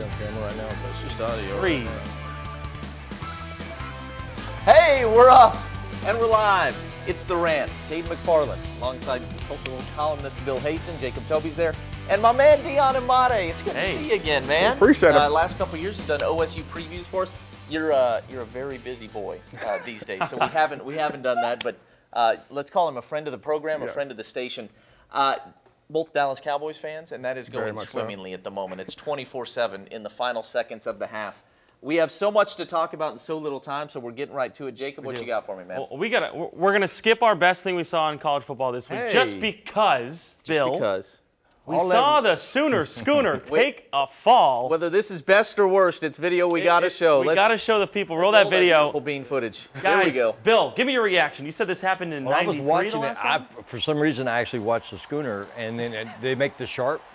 we on camera right now? It's just audio. 3. Hey, we're up and we're live. It's The Rant. Dave McFarland alongside cultural columnist Bill Hastings. Jacob Toby's there. And my man Dion Amate. It's good to see you again, man. Appreciate it. Last couple of years, you've done OSU previews for us. You're a very busy boy these days, so we haven't done that. But let's call him a friend of the program, a friend of the station. Both Dallas Cowboys fans, and that is going swimmingly at the moment. It's 24/7 in the final seconds of the half. We have so much to talk about in so little time, so we're getting right to it. Jacob, what you got for me, man? Well, we're gonna skip our best thing we saw in college football this week, just because, Bill. We saw the Sooner Schooner take a fall. Whether this is best or worst, it's video we got to show. We got to show the people. Roll that video. Beautiful bean footage. Guys, there we go. Bill, give me your reaction. You said this happened in 93 I was watching the it. last time? For some reason, I actually watched the Schooner, and then they make the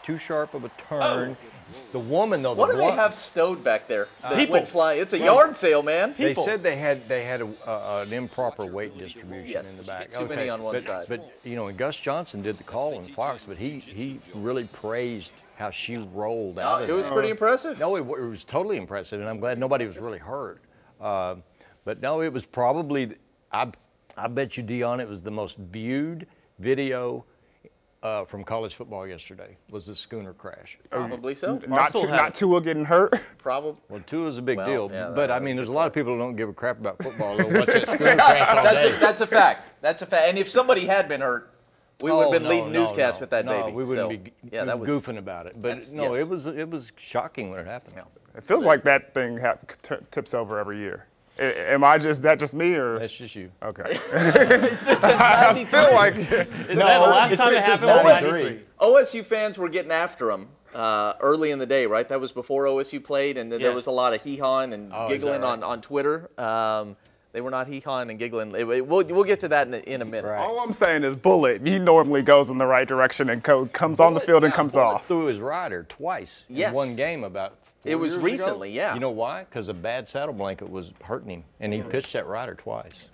too sharp of a turn. Oh. The woman, though, what do they have stowed back there? People. Went fly. It's a yard sale, man. They said they had an improper weight distribution in the back. Too many on one side. But you know, and Gus Johnson did the call on Fox, but he really praised how she rolled out. It was pretty impressive. No, it was totally impressive, and I'm glad nobody was really hurt. But no, it was probably, I bet you, Dion, it was the most viewed video from college football yesterday, was the Schooner crash. Probably so. Not Tua getting hurt. Probably. Well, Tua's a big deal, yeah, but I mean, there's a lot of people who don't give a crap about football. They'll watch that Schooner crash all day. That's a fact. That's a fact. And if somebody had been hurt, we would have been leading newscasts with that baby. No, we wouldn't be goofing about it. But no, it was shocking when it happened. Yeah. It feels like that thing tips over every year. Am I just me, or? That's just you. Okay. I feel like the last time it happened was 93. OSU fans were getting after him early in the day, right? That was before OSU played, and there was a lot of hee-hawing and giggling on Twitter. They were not hee-hawing and giggling. We'll get to that in a minute. Right. All I'm saying is Bullet, he normally goes in the right direction and comes on the field and comes off. Threw his rider twice in one game about 4 It was years recently, ago. yeah. You know why? Because a bad saddle blanket was hurting him, and he pitched that rider twice.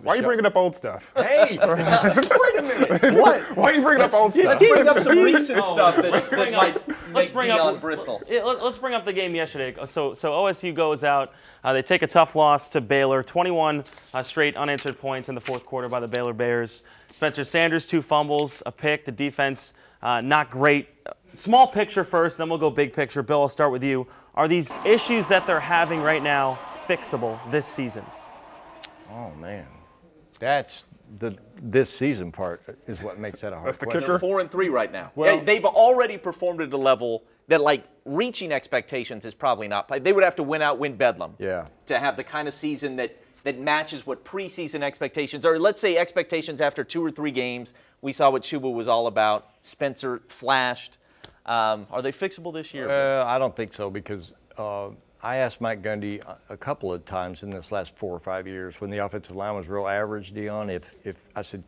Why are you bringing up old stuff? Hey, wait a minute. What? Why are you bringing up old stuff? Let's bring up some recent stuff that might make Dion bristle. Let's bring up the game yesterday. So OSU goes out. They take a tough loss to Baylor, 21 straight unanswered points in the fourth quarter by the Baylor Bears. Spencer Sanders, 2 fumbles, a pick. The defense, not great. Small picture first, then we'll go big picture. Bill, I'll start with you. Are these issues that they're having right now fixable this season? Oh, man. That's this season part is what makes that a hard question. Kicker. They're 4-3 right now. Well, they've already performed at a level that, like, reaching expectations is probably not. They would have to win Bedlam. Yeah. To have the kind of season that matches what preseason expectations are. Let's say expectations after 2 or 3 games. We saw what Chuba was all about. Spencer flashed. Are they fixable this year? I don't think so, because I asked Mike Gundy a couple of times in this last 4 or 5 years when the offensive line was real average, Dion, if I said,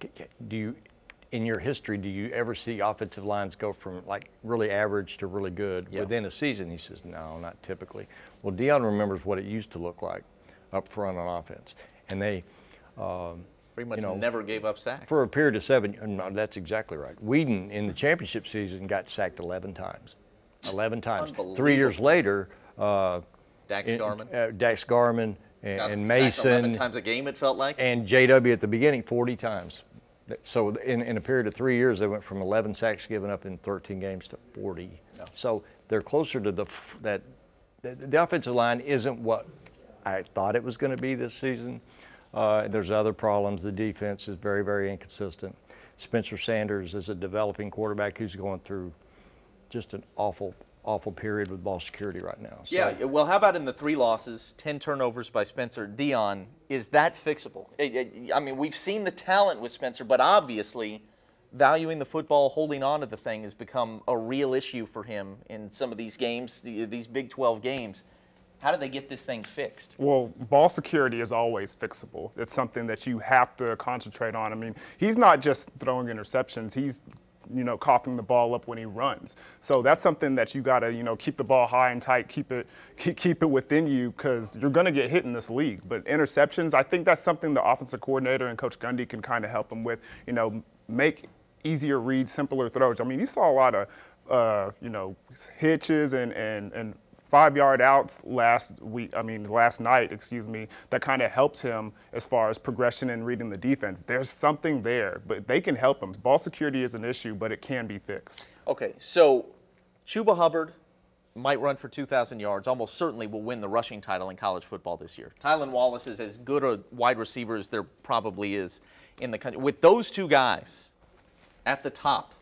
in your history, do you ever see offensive lines go from like really average to really good within a season? He says, no, not typically. Well, Dion remembers what it used to look like up front on offense. And they pretty much never gave up sacks. For a period of 7, no, that's exactly right. Whedon in the championship season got sacked 11 times. 11 times. 3 years later, Dax Garman and Mason. 11 times a game, it felt like. And JW at the beginning, 40 times. So in a period of 3 years, they went from 11 sacks given up in 13 games to 40. No. So they're closer to the offensive line isn't what I thought it was going to be this season. There's other problems. The defense is very, very inconsistent. Spencer Sanders is a developing quarterback who's going through just an awful period with ball security right now. So. Yeah, well, how about in the 3 losses, 10 turnovers by Spencer? Dion, is that fixable? I mean, we've seen the talent with Spencer, but obviously valuing the football, holding on to the thing has become a real issue for him in some of these games, these Big 12 games. How do they get this thing fixed? Well, ball security is always fixable. It's something that you have to concentrate on. I mean, he's not just throwing interceptions. He's coughing the ball up when he runs. So that's something that you got to, keep the ball high and tight, keep it within you, because you're going to get hit in this league. But interceptions, I think that's something the offensive coordinator and Coach Gundy can kind of help him with. Make easier reads, simpler throws. I mean, you saw a lot of, hitches and 5-yard outs last night, that kind of helped him as far as progression and reading the defense. There's something there, but they can help him. Ball security is an issue, but it can be fixed. Okay, so Chuba Hubbard might run for 2,000 yards, almost certainly will win the rushing title in college football this year. Tylan Wallace is as good a wide receiver as there probably is in the country. With those two guys at the top,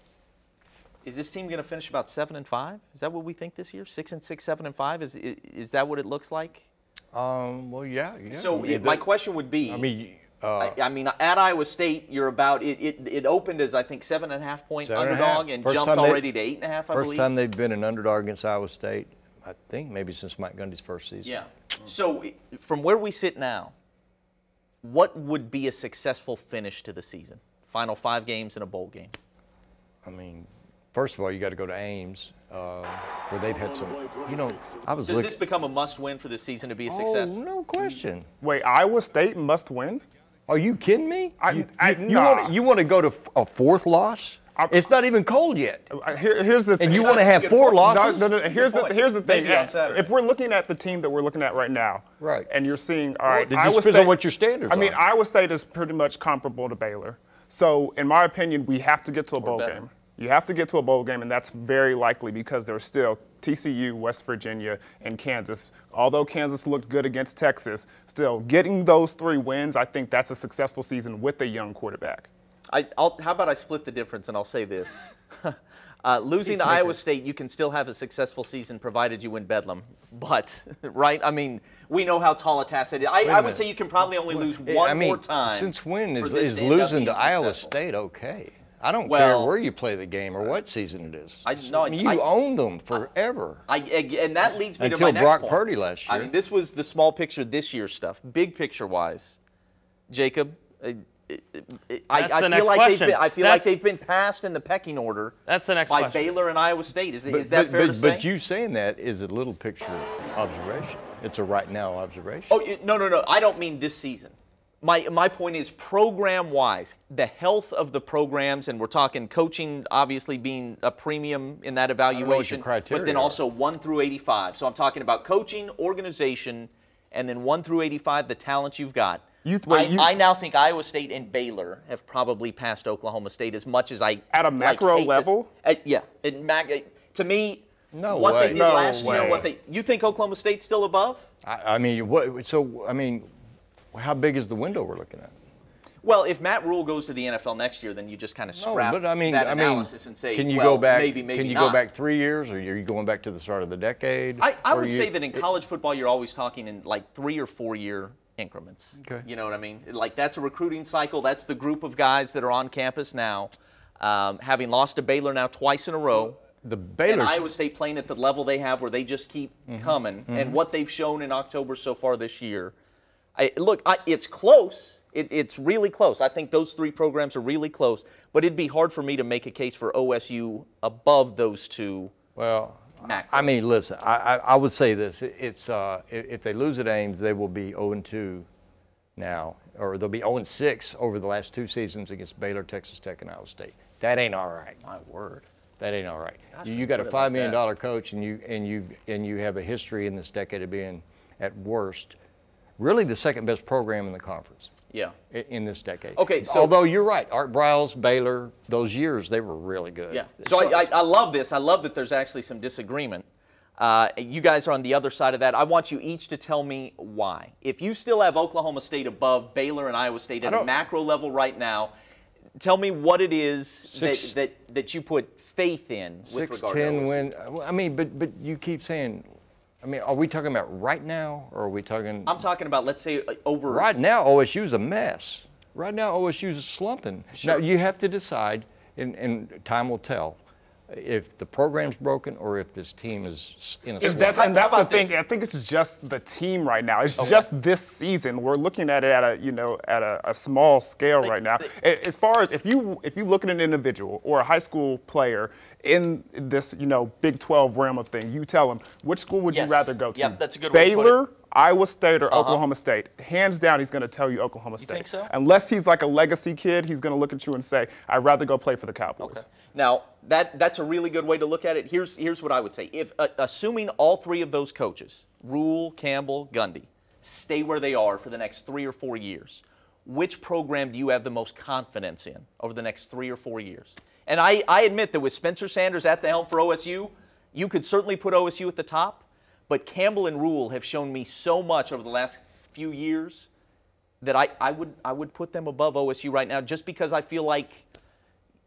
is this team going to finish about 7-5? Is that what we think this year? 6-6, 7-5? Is that what it looks like? Well, yeah. So my question would be, I mean, at Iowa State, you're about it opened as I think 7.5-point underdog and jumped already to 8.5. I believe. First time they've been an underdog against Iowa State, I think maybe since Mike Gundy's first season. Yeah. So from where we sit now, what would be a successful finish to the season? Final 5 games and a bowl game. I mean, first of all, you got to go to Ames, where they've had some. Does this become a must-win for this season to be a success? Oh, no question. Wait, Iowa State must win? Are you kidding me? Nah. You want to go to a 4th loss? It's not even cold yet. Here's the thing. And you want to have 4 losses? No. Here's the thing. Maybe on Saturday. If we're looking at the team that we're looking at right now, right, and you're seeing, all right, it Iowa depends State, on what your standards are. I mean, Iowa State is pretty much comparable to Baylor. So, in my opinion, we have to get to a bowl game. You have to get to a bowl game, and that's very likely because there's still TCU, West Virginia, and Kansas. Although Kansas looked good against Texas, still getting those 3 wins, I think that's a successful season with a young quarterback. How about I split the difference and I'll say this. Losing to Iowa State, you can still have a successful season provided you win Bedlam. But, right, I mean, we know how tall a task it is. I would say you can probably only lose one more time. Since when is losing to Iowa State okay? I don't care where you play the game or what season it is. You owned them forever. And that leads me to my next point. Until Brock Purdy last year. I mean, this was the small picture this year stuff. Big picture-wise, Jacob, I feel like they've been passed in the pecking order. That's the next by question. Baylor and Iowa State. Is that fair to say? But you saying that is a little picture observation. It's a right now observation. Oh no! I don't mean this season. My point is program-wise, the health of the programs, and we're talking coaching obviously being a premium in that evaluation, but then also 1 through 85. So I'm talking about coaching, organization, and then 1 through 85, the talent you've got. I now think Iowa State and Baylor have probably passed Oklahoma State as much as I at a macro level. To me, no what way. they did last year, you think Oklahoma State's still above? I mean, what? So I mean, how big is the window we're looking at? Well, if Matt Rule goes to the NFL next year, then you just kind of scrap that analysis and say, can you go back? Maybe can you not. go back 3 years, or are you going back to the start of the decade? I would say that in college football, you're always talking in like 3 or 4 year increments. Okay. You know what I mean? Like that's a recruiting cycle. That's the group of guys that are on campus now, having lost to Baylor now twice in a row. And Iowa State playing at the level they have where they just keep coming. And what they've shown in October so far this year. It's close. It's really close. I think those 3 programs are really close. But it'd be hard for me to make a case for OSU above those 2. Well, macros. I mean, listen, I would say this. It's if they lose at Ames, they will be 0-2 now, or they'll be 0-6 over the last 2 seasons against Baylor, Texas Tech, and Iowa State. That ain't all right. My word. That ain't all right. You got a $5 million coach, and you have a history in this decade of being, at worst, really the second best program in the conference. Yeah. In this decade. Okay. So, although you're right, Art Briles, Baylor, those years they were really good. Yeah. So I love this. I love that there's actually some disagreement. You guys are on the other side of that. I want you each to tell me why. If you still have Oklahoma State above Baylor and Iowa State at a macro level right now, tell me what it is that you put faith in with regard to 6-10 win. I mean, but you keep saying. I mean, are we talking about right now, or are we talking? I'm talking about, let's say, over. Right now, OSU's a mess. Right now, OSU's slumping. Sure. Now, you have to decide, and time will tell, if the program's broken or if this team is in a slump. That's the thing. I think it's just the team right now. It's just this season. We're looking at it at a small scale right now. As far as if you look at an individual or a high school player in this Big 12 realm of thing, you tell them which school would you rather go to? Yep, that's a good Baylor, way to put it. Iowa State or Oklahoma State, hands down, he's going to tell you Oklahoma State. You think so? Unless he's like a legacy kid, he's going to look at you and say, I'd rather go play for the Cowboys. Okay. Now, that's a really good way to look at it. Here's what I would say. If assuming all three of those coaches, Rule, Campbell, Gundy, stay where they are for the next 3 or 4 years, which program do you have the most confidence in over the next 3 or 4 years? And I admit that with Spencer Sanders at the helm for OSU, you could certainly put OSU at the top, but Campbell and Rule have shown me so much over the last few years that I would put them above OSU right now, just because I feel like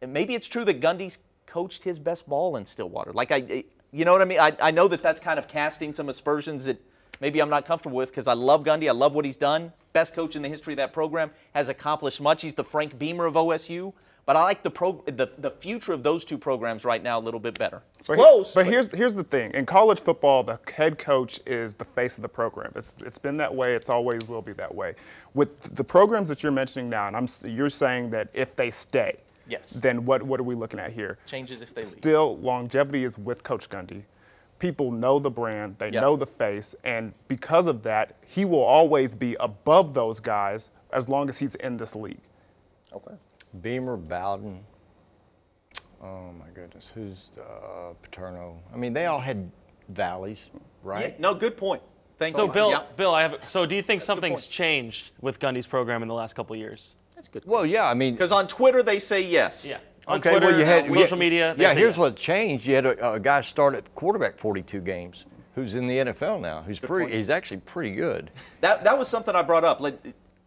maybe it's true that Gundy's coached his best ball in Stillwater. Like, you know what I mean? I know that that's kind of casting some aspersions that maybe I'm not comfortable with, because I love Gundy. I love what he's done. Best coach in the history of that program, has accomplished much. He's the Frank Beamer of OSU. But I like the future of those two programs right now a little bit better. It's close. But here's the thing. In college football, the head coach is the face of the program. It's been that way. It's always will be that way. With the programs that you're mentioning now, and you're saying that if they stay, yes, then what are we looking at here? Changes if they leave. Still, longevity is with Coach Gundy. People know the brand. They know the face. And because of that, he will always be above those guys as long as he's in this league. Okay. Beamer, Bowden, oh my goodness, who's Paterno? I mean, they all had valleys, right? Yeah, no, good point. Thank you. So, Bill, Yeah. Bill, so do you think something's changed with Gundy's program in the last couple of years? That's good. Well, yeah, I mean, Because on Twitter they say yes. Yeah. On okay, Twitter, well, you had social media. they Yeah, say here's yes. what changed. You had a guy start at quarterback 42 games, who's in the NFL now. He's actually pretty good. That was something I brought up.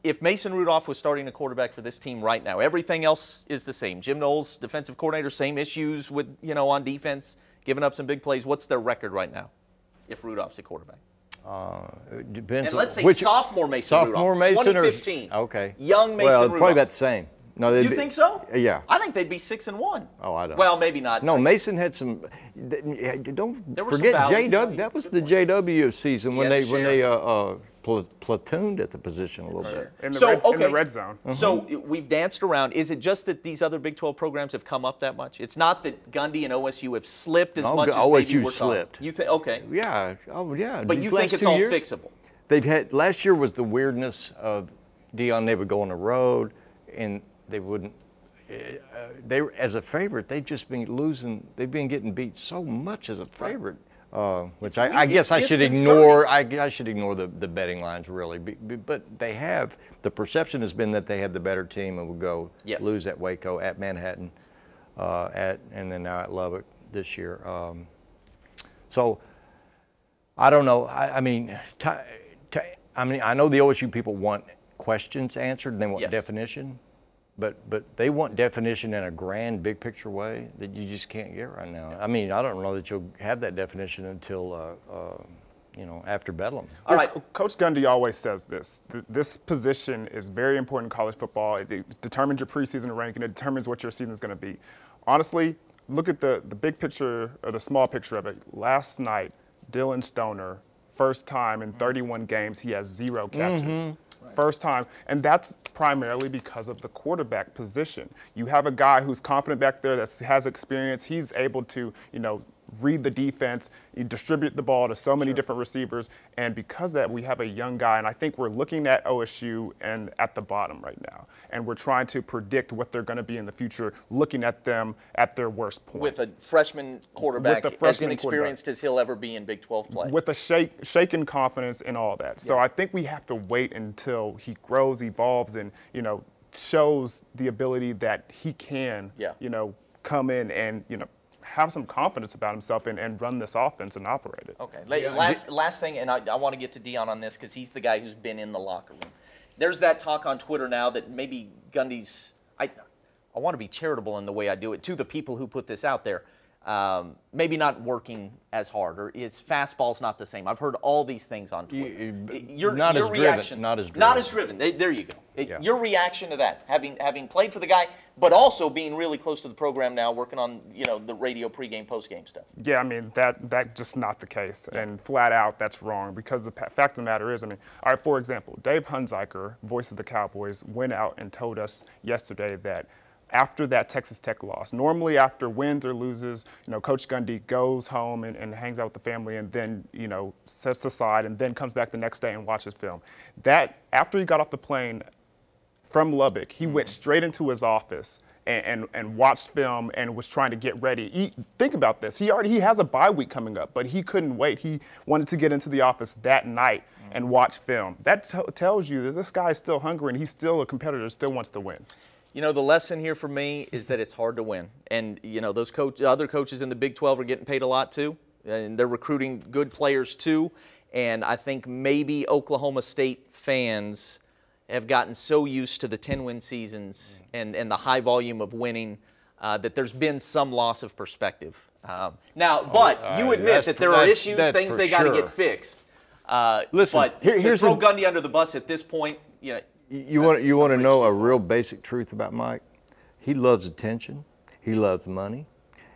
If Mason Rudolph was starting a quarterback for this team right now, everything else is the same. Jim Knowles, defensive coordinator, same issues with, on defense, giving up some big plays. What's their record right now if Rudolph's a quarterback? It depends. And let's say which, sophomore Mason sophomore Rudolph, Mason 2015. Okay. Young Mason well, Rudolph. probably about the same. No, You think so? Yeah. I think they'd be 6-1. Oh, I don't. Well, maybe not. No, Mason had some. Don't There were some forget valleys. JW. That was the JW season when Yeah, they platooned at the position a little bit. In the red zone. So we've danced around. Is it just that these other Big 12 programs have come up that much? It's not that Gundy and OSU have slipped as much as maybe OSU we're slipped. talking. You think? Okay. Yeah. Oh, yeah. But These you think last it's 2 all years, fixable? They've had last year was the weirdness of Dion. They would go on the road, and they wouldn't. They as a favorite, they've just been losing. They've been getting beat so much as a favorite, which I guess I should ignore. I should ignore the betting lines really, but they have. The perception has been that they had the better team and would go lose at Waco, at Manhattan, and then now at Lubbock this year. So I don't know. I mean, I know the OSU people want questions answered and they want definition. But they want definition in a grand, big picture way that you just can't get right now. I mean, I don't know that you'll have that definition until, after Bedlam. All right. Coach Gundy always says this. This position is very important in college football. It determines your preseason ranking. It determines what your season is going to be. Honestly, look at the big picture or the small picture of it. Last night, Dylan Stoner, first time in 31 games, he has 0 catches. Mm-hmm. First time, and that's primarily because of the quarterback position. You have a guy who's confident back there that has experience. He's able to, read the defense, you distribute the ball to so many different receivers, and because of that, we have a young guy, and I think we're looking at OSU and at the bottom right now, and we're trying to predict what they're going to be in the future, looking at them at their worst point. With a freshman quarterback as inexperienced as he'll ever be in Big 12 play. With a shaken confidence and all that. So I think we have to wait until he grows, evolves, and, shows the ability that he can, come in and, have some confidence about himself and run this offense and operate it. Okay. Last thing, and I want to get to Dion on this because he's the guy who's been in the locker room. There's that talk on Twitter now that maybe Gundy's I want to be charitable in the way I do it to the people who put this out there. Maybe not working as hard, or his fastball's not the same. I've heard all these things on Twitter. Not as driven. Not as driven. There you go. Your reaction to that, having played for the guy, but also being really close to the program now, working on the radio pregame, postgame stuff. Yeah, I mean that just not the case, and flat out that's wrong because the fact of the matter is, all right, for example, Dave Hunziker, voice of the Cowboys, went out and told us yesterday that after that Texas Tech loss. Normally after wins or loses, Coach Gundy goes home and hangs out with the family and then, sets aside and then comes back the next day and watches film. That, after he got off the plane from Lubbock, he went straight into his office and watched film and was trying to get ready. Think about this. He has a bye week coming up, but he couldn't wait. He wanted to get into the office that night and watch film. That tells you that this guy is still hungry and he's still a competitor, still wants to win. The lesson here for me is that it's hard to win. And, those other coaches in the Big 12 are getting paid a lot too, and they're recruiting good players too. And I think maybe Oklahoma State fans have gotten so used to the 10-win seasons and the high volume of winning that there's been some loss of perspective. But you admit that there are issues, things they got to get fixed. Listen, but here's to throw Gundy under the bus at this point, you want to know a real basic truth about Mike? He loves attention. He loves money.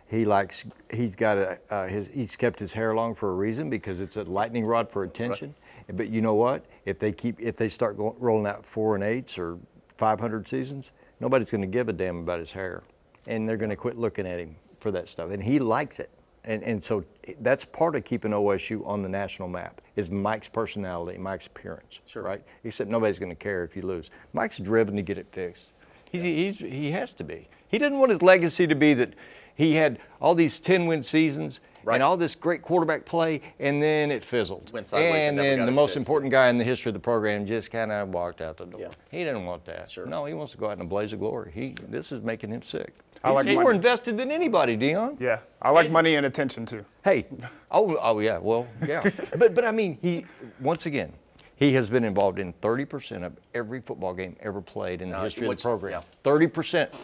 He's kept his hair long for a reason because it's a lightning rod for attention. Right. But you know what? If they start rolling out 4 and 8s or 500 seasons, nobody's going to give a damn about his hair, and they're going to quit looking at him for that stuff. And he likes it. And so that's part of keeping OSU on the national map is Mike's personality, Mike's appearance, right? Except nobody's going to care if you lose. Mike's driven to get it fixed. He has to be. He didn't want his legacy to be that he had all these 10-win seasons and all this great quarterback play, and then it fizzled. And then the most important guy in the history of the program just kind of walked out the door. Yeah. He didn't want that. No, he wants to go out in a blaze of glory. This is making him sick. He's more invested than anybody, Dion. Yeah, I like money and attention too. Hey, oh yeah, well, yeah. but I mean, once again, he has been involved in 30% of every football game ever played in the history of the program. 30%,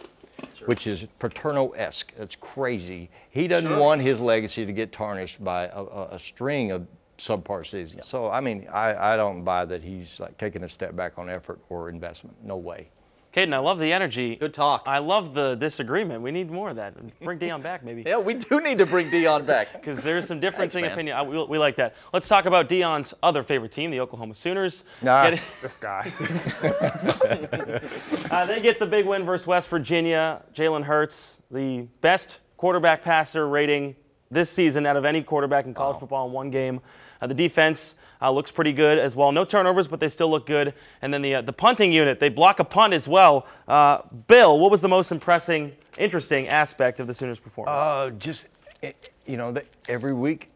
which is Paterno-esque. That's crazy. He doesn't want his legacy to get tarnished by a string of subpar seasons. So, I mean, I don't buy that he's like taking a step back on effort or investment. No way. Caden, I love the energy. Good talk. I love the disagreement. We need more of that. Bring Dion back, maybe. Yeah, we do need to bring Dion back. Because there's some differencing opinion. We like that. Let's talk about Dion's other favorite team, the Oklahoma Sooners. This guy. They get the big win versus West Virginia. Jalen Hurts, the best quarterback passer rating this season out of any quarterback in college football in one game. The defense looks pretty good as well. No turnovers, but they still look good. And then the punting unit, they block a punt as well. Bill, what was the most interesting aspect of the Sooners' performance? Every week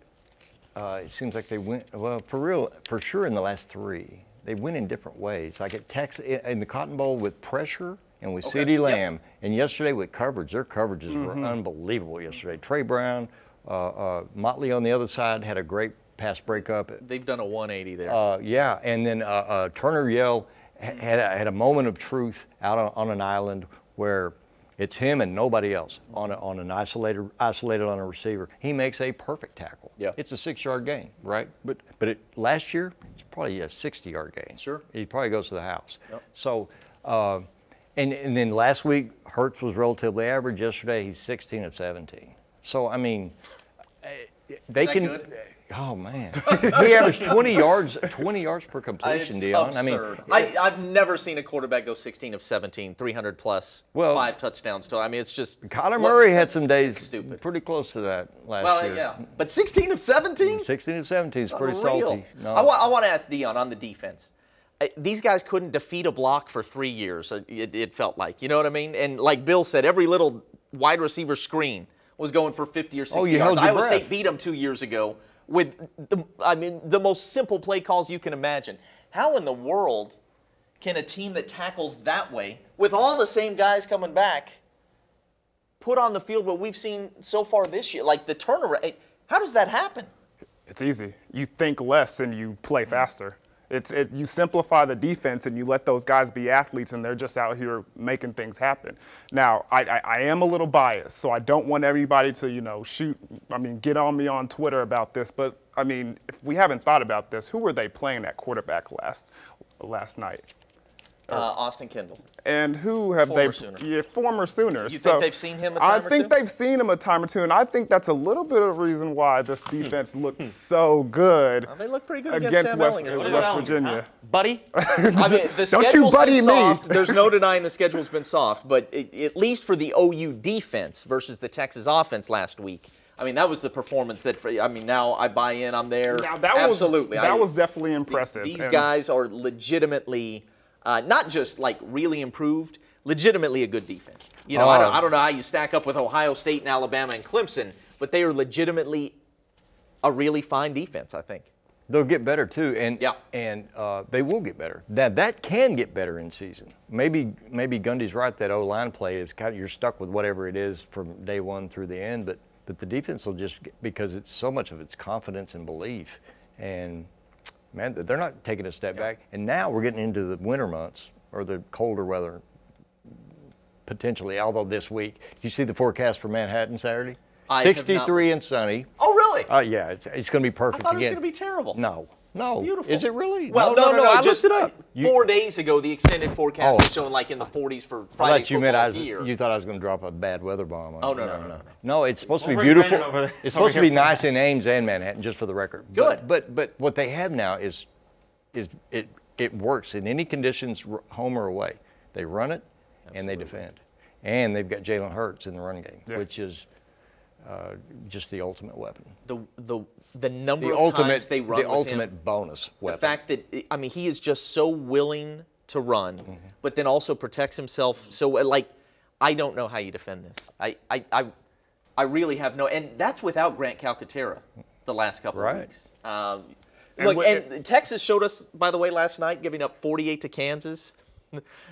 it seems like they win. Well, for sure in the last 3, they win in different ways. Like at Texas, in the Cotton Bowl with pressure and with CeeDee Lamb, and yesterday with coverage. Their coverages were unbelievable yesterday. Trey Brown, Motley on the other side had a great pass breakup. They've done a 180 there. Yeah, and then Turner Yell had a moment of truth out on an island where it's him and nobody else on an isolated on a receiver. He makes a perfect tackle. Yeah. It's a 6-yard gain, right? But last year it's probably a 60-yard gain. Sure. He probably goes to the house. Yep. So. And then last week, Hurts was relatively average. Yesterday, he's 16 of 17. So, I mean, they can. Good? Oh, man. He averaged 20 yards per completion, Dion. Absurd. I mean, I've never seen a quarterback go 16 of 17, 300 plus, 5 touchdowns. I mean, it's just. Kyler Murray had some days pretty close to that last year. Well, yeah. But 16 of 17? 16 of 17 is pretty salty. No. I want to ask Dion on the defense. These guys couldn't defeat a block for 3 years, it felt like. You know what I mean? And like Bill said, every little wide receiver screen was going for 50 or 60 yards. Iowa State beat them 2 years ago with, the most simple play calls you can imagine. How in the world can a team that tackles that way, with all the same guys coming back, put on the field what we've seen so far this year? Like the turnaround, how does that happen? It's easy. You think less and you play faster. You simplify the defense and you let those guys be athletes and they're just out here making things happen. Now, I am a little biased, so I don't want everybody to, get on me on Twitter about this. But, if we haven't thought about this, who were they playing at quarterback last night? Austin Kendall. And who have Former they? Sooner. Yeah, former Sooners. You think they've seen him a time I or two? think they've seen him a time or two, and I think that's a little bit of reason why this defense looked so good They look pretty good against Sam West, Ellinger, too. West Virginia. Buddy? I mean, the Don't you schedule's buddy been me. soft. There's no denying the schedule's been soft, but at least for the OU defense versus the Texas offense last week, I mean, that was the performance that, now I buy in, I'm there. Now, that Absolutely. was definitely impressive. These And guys are legitimately, not just like really improved, legitimately a good defense. You know, I don't know how you stack up with Ohio State and Alabama and Clemson, but they are legitimately a really fine defense, I think. They'll get better too, and they will get better. That can get better in season. Maybe Gundy's right that O-line play is kind of, you're stuck with whatever it is from day one through the end, but the defense will just, because it's so much of its confidence and belief, and man, they're not taking a step back. And now we're getting into the winter months or the colder weather potentially. Although this week, do you see the forecast for Manhattan Saturday? 63 and sunny. Oh, really? Yeah, it's going to be perfect I thought again. it was going to be terrible. No. Beautiful. Is it really? Well, no. I just looked it up. 4 days ago, the extended forecast was showing like in the 40s for Friday I thought you meant here. you thought I was going to drop a bad weather bomb on you. No. No, it's supposed to be bring beautiful. Brandon over there. It's supposed to be nice in Ames and Manhattan, just for the record. Good. But what they have now is it works in any conditions, home or away. They run it and they defend, and they've got Jalen Hurts in the run game, which is just the ultimate weapon. The number of times they run the with ultimate him, bonus weapon. the fact that he is just so willing to run, but then also protects himself. So like, I don't know how you defend this. I really have no, and that's without Grant Calcaterra the last couple of weeks. And Texas showed us, by the way, last night, giving up 48 to Kansas,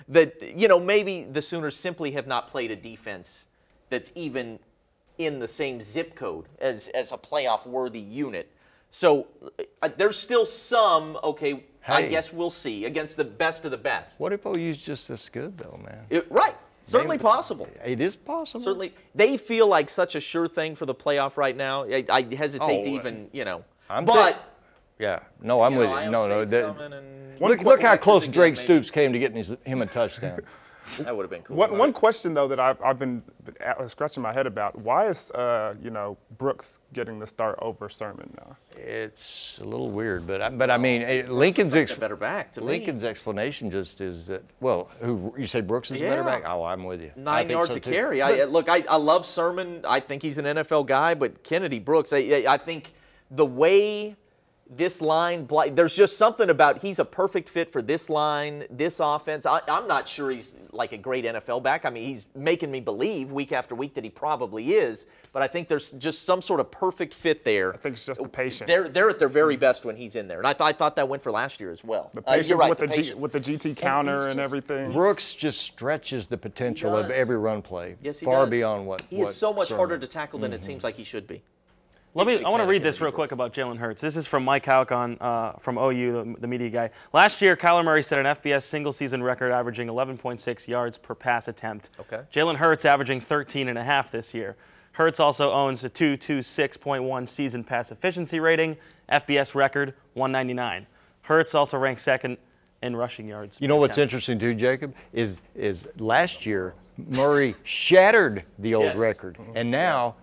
that maybe the Sooners simply have not played a defense that's even in the same zip code as a playoff-worthy unit. So there's still some, I guess we'll see, against the best of the best. What if OU's just this good, though, man? Right. Certainly possible. It is possible. Certainly. They feel like such a sure thing for the playoff right now. I hesitate to even, Yeah. No, I'm with you. No. Look how close Drake Stoops came to getting him a touchdown. That would have been cool. One question, though, that I've been scratching my head about, why is, Brooks getting the start over Sermon now? It's a little weird, but I mean, Lincoln's better back to Lincoln's explanation just is that, well, who you say Brooks is a better back? Oh, I'm with you. 9 yards to carry. I love Sermon. I think he's an NFL guy, but Kennedy Brooks, I think the way this line, there's just something about he's a perfect fit for this line, this offense. I'm not sure he's like a great NFL back. I mean, he's making me believe week after week that he probably is, but I think there's just some sort of perfect fit there. I think it's just the patience. They're at their very best when he's in there, and I thought that went for last year as well. The patience right, with the GT counter and everything. Brooks just stretches the potential of every run play far beyond what he is so much Sermon. harder to tackle than it seems like he should be. I want to read this real quick about Jalen Hurts. This is from Mike Hauk from OU, the media guy. Last year, Kyler Murray set an FBS single-season record averaging 11.6 yards per pass attempt. Okay. Jalen Hurts averaging 13.5 this year. Hurts also owns a 226.1 season pass efficiency rating, FBS record 199. Hurts also ranks second in rushing yards. You know what's interesting too, Jacob, is last year Murray shattered the old record, and now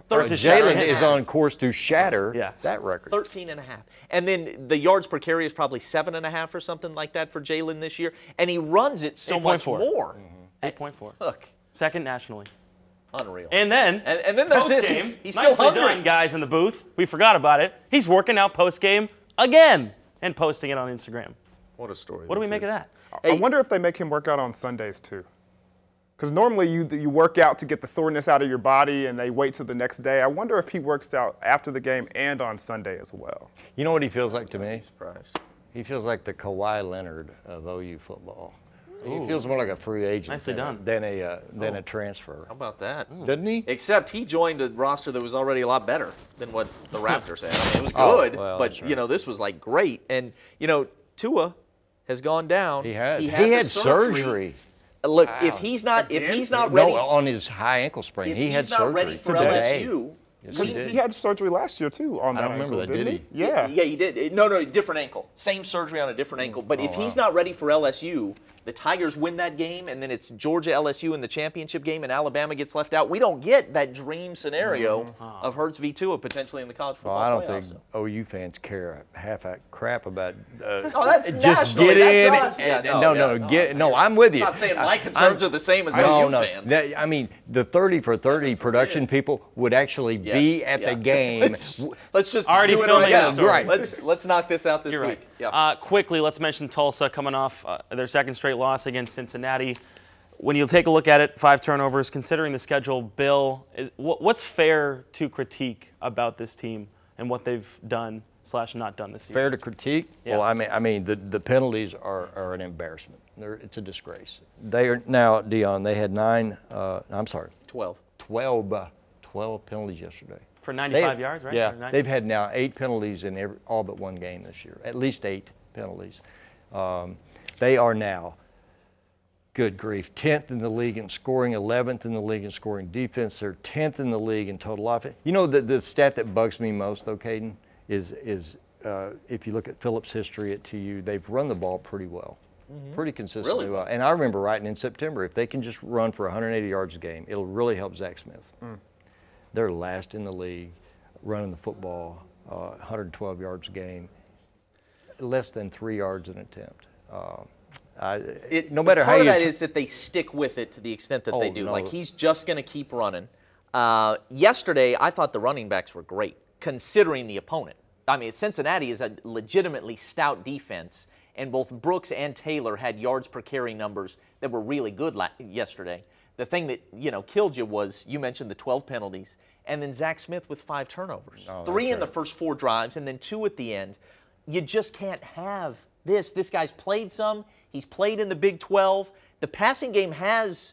Jalen is on course to shatter that record. 13.5. And then the yards per carry is probably 7.5 or something like that for Jalen this year. And he runs it so much more. 8.4. Look. Second nationally. Unreal. And then there's this. He's still nicely hungry. done, guys in the booth. We forgot about it. He's working out post-game again and posting it on Instagram. What a story. What do we make of that? I wonder if they make him work out on Sundays, too. Because normally you work out to get the soreness out of your body and they wait till the next day. I wonder if he works out after the game and on Sunday as well. You know what he feels like to me? Surprised. He feels like the Kawhi Leonard of OU football. He feels more like a free agent Nicely done. than a transfer. How about that? Doesn't he? Except he joined a roster that was already a lot better than what the Raptors had. I mean, it was good, but this was like great. And Tua has gone down. He has. He had surgery. Look, if he's not ready, on his high ankle sprain, he had surgery. If he's not ready for today. LSU, He had surgery last year, too, on that I don't remember ankle, that, didn't did he? Yeah. Yeah, he did. No, different ankle. Same surgery on a different ankle. But if he's not ready for LSU, the Tigers win that game, and then it's Georgia LSU in the championship game, and Alabama gets left out. We don't get that dream scenario of Hurts v. Tua potentially in the college football Well, I don't playoffs. think OU fans care half a crap about that's just nationally, get in. that's us. Yeah, No, I'm with you. I'm not saying my concerns are the same as OU fans. I mean, the 30 for 30 production people would actually be at the game. Let's just Already do it filming right the now. story. Let's knock this out this You're week. right. Yeah. Quickly, let's mention Tulsa coming off their second straight loss against Cincinnati. When you take a look at it, 5 turnovers, considering the schedule, Bill, what's fair to critique about this team and what they've done / not done this season? Fair to critique? Yeah. Well, I mean, the penalties are an embarrassment. It's a disgrace. They are now, Dion. They had 12 penalties yesterday. For 95 yards, right? Yeah, Or 90? they've had now 8 penalties in all but one game this year. At least 8 penalties. They are now, good grief, 10th in the league in scoring, 11th in the league in scoring defense. They're 10th in the league in total offense. You know, the stat that bugs me most, though, Caden, is if you look at Phillips' history at TU, they've run the ball pretty well, pretty consistently Really well. And I remember writing in September, if they can just run for 180 yards a game, it'll really help Zach Smith. They're last in the league running the football, 112 yards a game, less than 3 yards an attempt. No matter how part you of that is that they stick with it to the extent that they do. no. Like, he's just going to keep running. Yesterday, I thought the running backs were great, considering the opponent. I mean, Cincinnati is a legitimately stout defense, and both Brooks and Taylor had yards per carry numbers that were really good yesterday. The thing that, killed you was, you mentioned the 12 penalties, and then Zach Smith with 5 turnovers. 3 in the first 4 drives, and then 2 at the end. You just can't have this. This guy's played some. He's played in the Big 12. The passing game has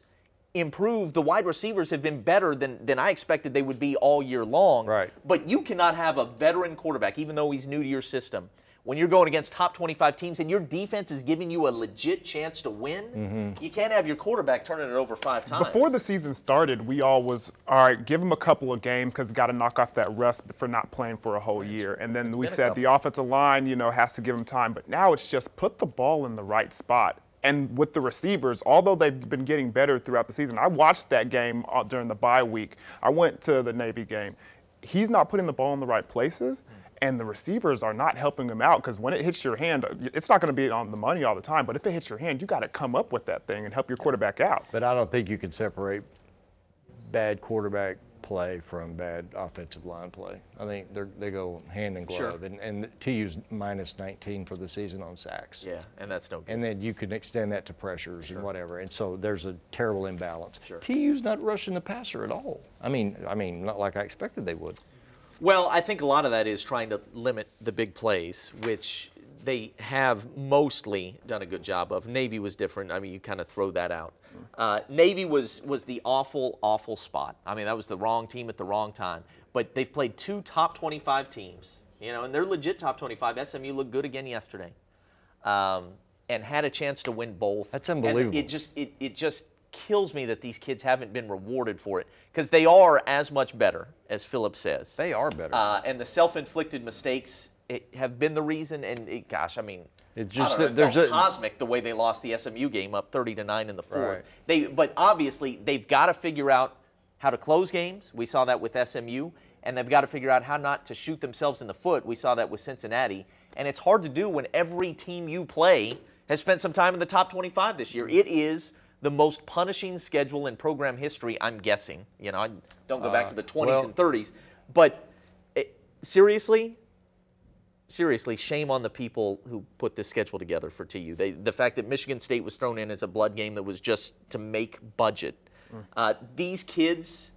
improved. The wide receivers have been better than I expected they would be all year long. Right. But you cannot have a veteran quarterback, even though he's new to your system, when you're going against top 25 teams and your defense is giving you a legit chance to win. You can't have your quarterback turning it over 5 times. Before the season started, we all was, all right, give him a couple of games because he's got to knock off that rust for not playing for a whole year. And then we said the offensive line, has to give him time. But now it's just put the ball in the right spot. And with the receivers, although they've been getting better throughout the season, I watched that game during the bye week. I went to the Navy game. He's not putting the ball in the right places. And the receivers are not helping him out because when it hits your hand, it's not going to be on the money all the time. But if it hits your hand, you got to come up with that thing and help your quarterback out. But I don't think you can separate bad quarterback play from bad offensive line play. I think they go hand in glove. Sure. And TU's minus 19 for the season on sacks. Yeah, and that's no good. And then you can extend that to pressures and whatever. And so there's a terrible imbalance. Sure. TU's not rushing the passer at all. I mean, not like I expected they would. Well, I think a lot of that is trying to limit the big plays, which they have mostly done a good job of. Navy was different. I mean, you kind of throw that out. Navy was the awful, awful spot. I mean, that was the wrong team at the wrong time. But they've played 2 top 25 teams, and they're legit top 25. SMU looked good again yesterday, and had a chance to win both. That's unbelievable. And it just kills me that these kids haven't been rewarded for it, because they are as much better, as Philip says. They are better. And the self-inflicted mistakes have been the reason. And I mean, it's just I don't know, that there's it felt cosmic the way they lost the SMU game up 30-9 in the 4th. Right. But obviously they've got to figure out how to close games. We saw that with SMU, and they've got to figure out how not to shoot themselves in the foot. We saw that with Cincinnati, and it's hard to do when every team you play has spent some time in the top 25 this year. It is the most punishing schedule in program history, I'm guessing. I don't go back to the 20s and 30s. But seriously, shame on the people who put this schedule together for TU. The fact that Michigan State was thrown in as a blood game that was just to make budget. These kids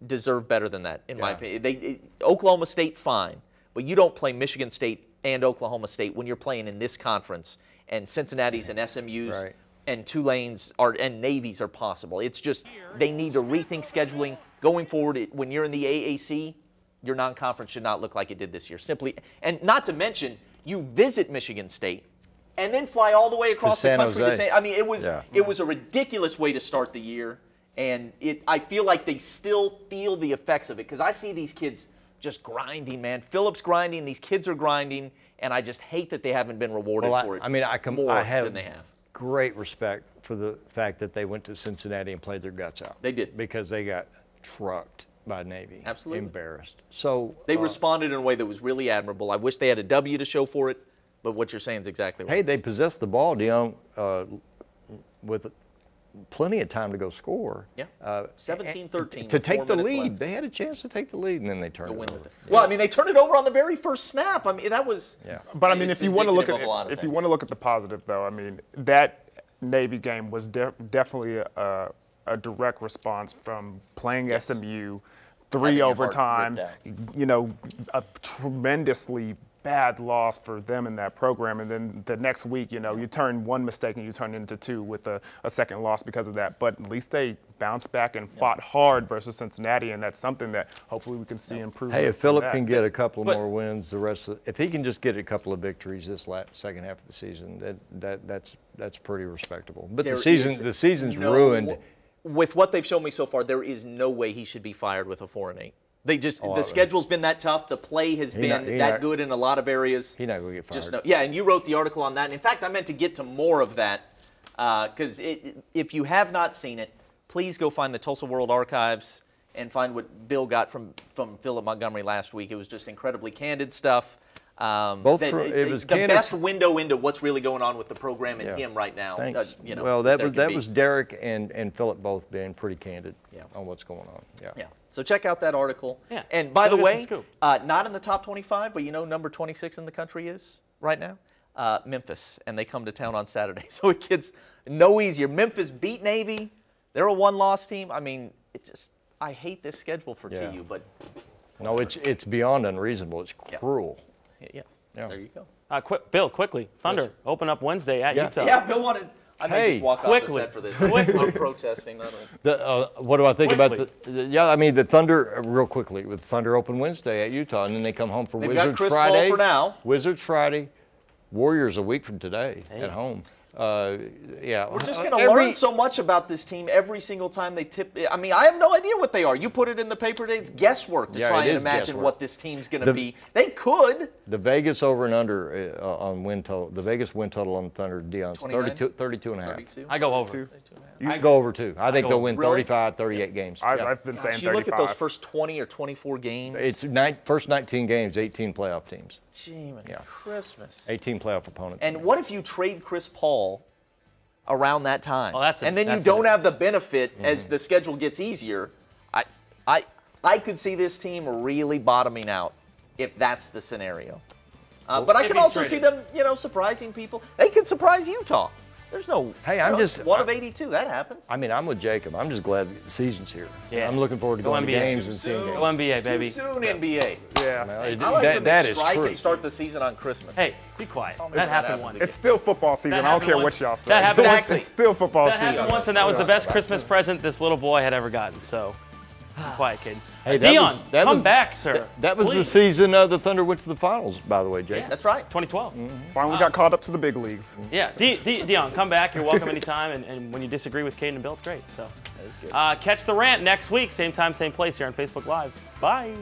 deserve better than that, in my opinion. Oklahoma State, fine. But you don't play Michigan State and Oklahoma State when you're playing in this conference, and Cincinnati's and SMU's and Tulane's and Navy's are possible. It's just they need to rethink scheduling going forward. When you're in the AAC, your non-conference should not look like it did this year. Simply, and not to mention, you visit Michigan State and then fly all the way across the country to San. I mean, it was a ridiculous way to start the year, and I feel like they still feel the effects of it, because I see these kids just grinding, man. Phillips grinding, these kids are grinding, and I just hate that they haven't been rewarded for it. I mean, more than they have. great respect for the fact that they went to Cincinnati and played their guts out. They did. Because they got trucked by Navy. Absolutely. Embarrassed. So They responded in a way that was really admirable. I wish they had a W to show for it, but what you're saying is exactly right. hey, they possessed the ball, Dion, with plenty of time to go score. Yeah. 17-13. To with 4 take the minutes lead. left. They had a chance to take the lead, and then they turned To it win over. with it. Well, I mean, they turned it over on the very first snap. I mean, that was. Yeah. But I mean, it's if you want to look indicative of a lot at of if you things. want to look at the positive, though, I mean that Navy game was definitely a direct response from playing SMU, 3 Having your heart overtimes, ripped you know, a tremendously bad loss for them in that program, and then the next week, you know, you turn one mistake and you turn it into 2 with a second loss because of that. But at least they bounced back and fought hard versus Cincinnati, and that's something that hopefully we can see improvement. Hey, if from Phillip that. can get a couple But- more wins, if he can just get a couple of victories this second half of the season, that's pretty respectable. But There the is season's no- ruined. With what they've shown me so far, there is no way he should be fired with a 4-8. They just Oh, the schedule's been that tough. The play has been not- he that not- good in a lot of areas. He's not going to get fired. Just yeah, and you wrote the article on that. And in fact, I meant to get to more of that because if you have not seen it, please go find the Tulsa World Archives and find what Bill got from Philip Montgomery last week. It was just incredibly candid stuff. Both it was the candid- best window into what's really going on with the program and Yeah. him right now. Thanks. You know, well, there that can be. was Derek and Phillip both being pretty candid Yeah. on what's going on. Yeah. Yeah. So check out that article. Yeah. And by the Give us a way, scoop. not in the top 25, but you know number 26 in the country is right now? Memphis. And they come to town on Saturday. So it gets no easier. Memphis beat Navy. They're a one-loss team. I mean, I hate this schedule for Yeah. TU, but No, it's beyond unreasonable. It's Yeah. cruel. yeah, Yeah. there you go. Bill, quickly, Thunder open up Wednesday at Yeah. Utah. Yeah, Bill wanted. I may Hey, just walk quickly. off the set for this. I'm protesting. I don't. What do I think about Quickly. yeah, I mean, the Thunder, real quickly, with Thunder open Wednesday at Utah, and then they come home for They've got Wizards Chris Paul Friday. for now. Wizards Friday, Warriors a week from today at home. Yeah. We're just going to learn so much about this team every single time they tip. I mean, I have no idea what they are. You put it in the paper today. It's guesswork to Yeah, try it and is imagine guesswork. what this team's going to be. They could. The Vegas over and under on win total, the Vegas win total on Thunder, Dion's 29? 32 and a half. 32. I go over. I go over too. I think go they'll over. win Really? 35, 38 games. Yeah. I've been saying Gosh, you 35. look at those first 20 or 24 games. It's first 19 games, 18 playoff teams, Gee, man, Yeah. Christmas. 18 playoff opponents. And what if you trade Chris Paul around that time? Oh, and then you that's don't have the benefit as the schedule gets easier. I could see this team really bottoming out if that's the scenario. But I if could he's also traded. see them, surprising people. They could surprise Utah. There's no. Hey, I'm just- one of 82. That happens. I mean, I'm with Jacob. I'm just glad the season's here. Yeah. I'm looking forward to Go going to NBA. games Too and seeing soon. games. Go NBA, baby. Too soon, NBA. Yeah. Well, I like them that to is strike true. and start the season on Christmas. Hey, be quiet. That that happened happens once. again. It's still football season. That I don't happened care once. what y'all say. That happened Exactly. once. It's still football That season. happened once, and that was the best Christmas present this little boy had ever gotten. So, be quiet, kid. Hey, Dion, come back, sir. That was the Please. season the Thunder went to the finals, by the way, Jake. That's right. 2012. Finally got called up to the big leagues. Yeah, Dion, come back. You're welcome anytime. And when you disagree with Caden and Bill, it's great. So, catch the rant next week, same time, same place here on Facebook Live. Bye.